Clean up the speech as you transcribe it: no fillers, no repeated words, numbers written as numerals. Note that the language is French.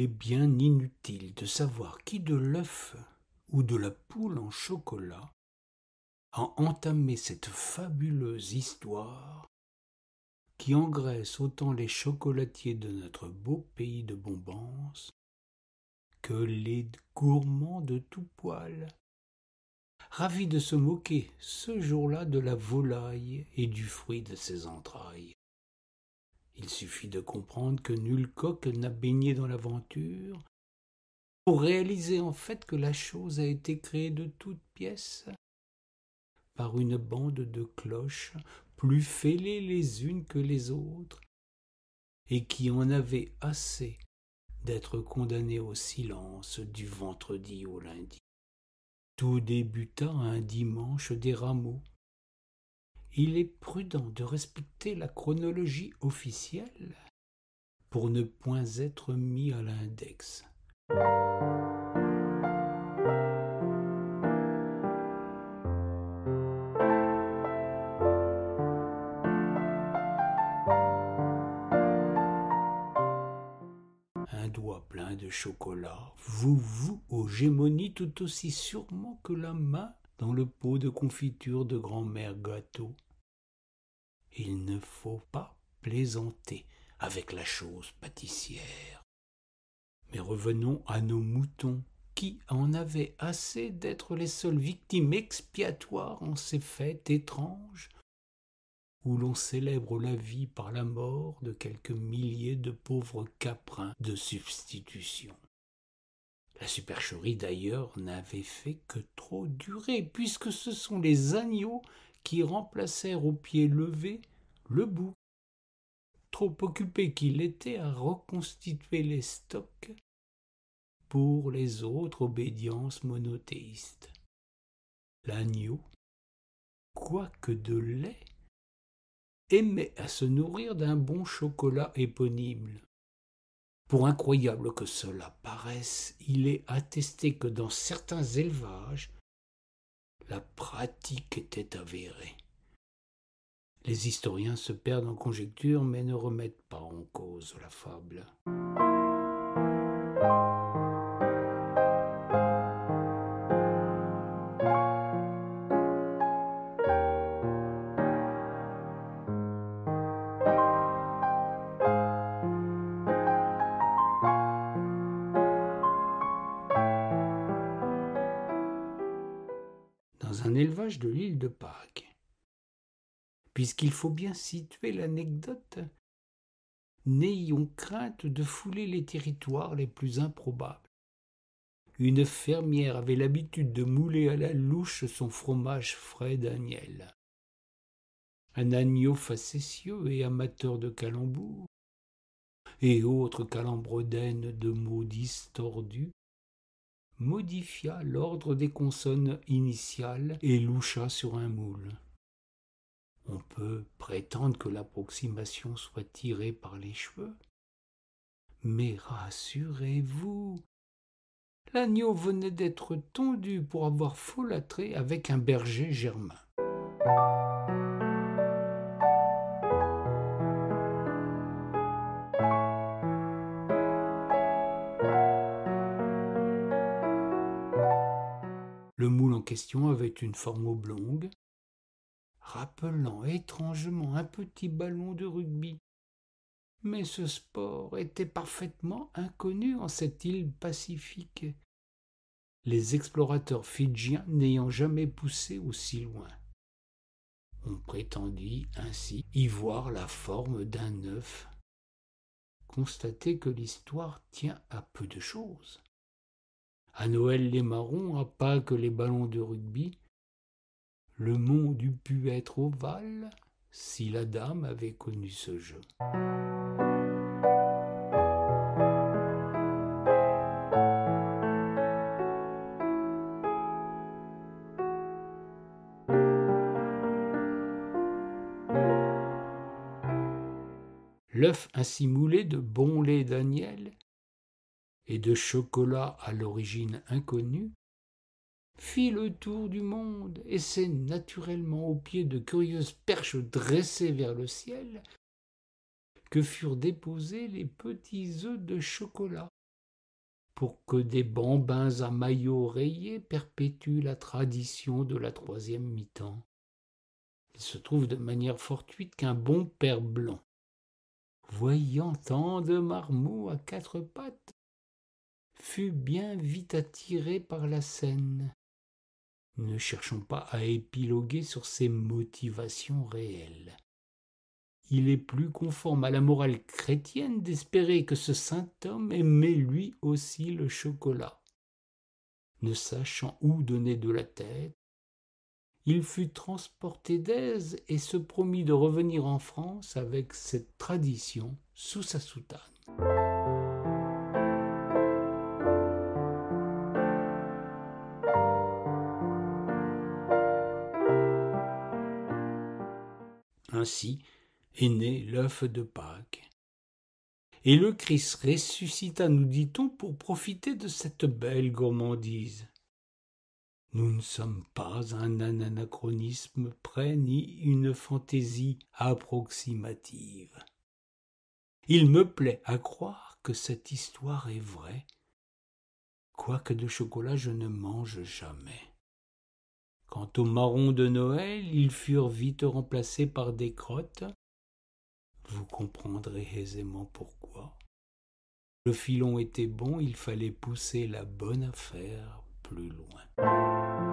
il est bien inutile de savoir qui de l'œuf ou de la poule en chocolat a entamé cette fabuleuse histoire qui engraisse autant les chocolatiers de notre beau pays de Bombance que les gourmands de tout poil, ravis de se moquer ce jour-là de la volaille et du fruit de ses entrailles. Il suffit de comprendre que nul coq n'a baigné dans l'aventure pour réaliser en fait que la chose a été créée de toutes pièces par une bande de cloches plus fêlées les unes que les autres et qui en avaient assez d'être condamnées au silence du vendredi au lundi. Tout débuta un dimanche des Rameaux. Il est prudent de respecter la chronologie officielle pour ne point être mis à l'index. Un doigt plein de chocolat vous aux gémonies tout aussi sûrement que la main dans le pot de confiture de grand-mère Gâteau. Il ne faut pas plaisanter avec la chose pâtissière. Mais revenons à nos moutons, qui en avaient assez d'être les seules victimes expiatoires en ces fêtes étranges, où l'on célèbre la vie par la mort de quelques milliers de pauvres caprins de substitution. La supercherie d'ailleurs n'avait fait que trop durer, puisque ce sont les agneaux qui remplacèrent au pied levé le bouc, trop occupé qu'il était à reconstituer les stocks pour les autres obédiences monothéistes. L'agneau, quoique de lait, aimait à se nourrir d'un bon chocolat éponyme. Pour incroyable que cela paraisse, il est attesté que dans certains élevages, la pratique était avérée. Les historiens se perdent en conjectures, mais ne remettent pas en cause la fable. Dans un élevage de l'île de Pâques, puisqu'il faut bien situer l'anecdote, n'ayons crainte de fouler les territoires les plus improbables. Une fermière avait l'habitude de mouler à la louche son fromage frais d'agnelle. Un agneau facétieux et amateur de calembours, et autres calembredaines de mots distordus, modifia l'ordre des consonnes initiales et loucha sur un moule. On peut prétendre que l'approximation soit tirée par les cheveux. Mais rassurez-vous, l'agneau venait d'être tondu pour avoir folâtré avec un berger germain. Le moule en question avait une forme oblongue, rappelant étrangement un petit ballon de rugby. Mais ce sport était parfaitement inconnu en cette île pacifique, les explorateurs fidjiens n'ayant jamais poussé aussi loin. On prétendit ainsi y voir la forme d'un œuf. Constatez que l'histoire tient à peu de choses. À Noël les marrons, à Pâques les ballons de rugby, le monde eût pu être ovale si la dame avait connu ce jeu. L'œuf ainsi moulé de bon lait d'agnelle et de chocolat à l'origine inconnue fit le tour du monde, et c'est naturellement au pied de curieuses perches dressées vers le ciel que furent déposés les petits œufs de chocolat, pour que des bambins à maillots rayés perpétuent la tradition de la troisième mi-temps. Il se trouve de manière fortuite qu'un bon père blanc, voyant tant de marmots à quatre pattes, fut bien vite attiré par la scène. Ne cherchons pas à épiloguer sur ses motivations réelles. Il est plus conforme à la morale chrétienne d'espérer que ce saint homme aimait lui aussi le chocolat. Ne sachant où donner de la tête, il fut transporté d'Aise et se promit de revenir en France avec cette tradition sous sa soutane. Ainsi est né l'œuf de Pâques. Et le Christ ressuscita, nous dit-on, pour profiter de cette belle gourmandise. Nous ne sommes pas un anachronisme près ni une fantaisie approximative. Il me plaît à croire que cette histoire est vraie, quoique de chocolat je ne mange jamais. Quant aux marrons de Noël, ils furent vite remplacés par des crottes. Vous comprendrez aisément pourquoi. Le filon était bon, il fallait pousser la bonne affaire plus loin.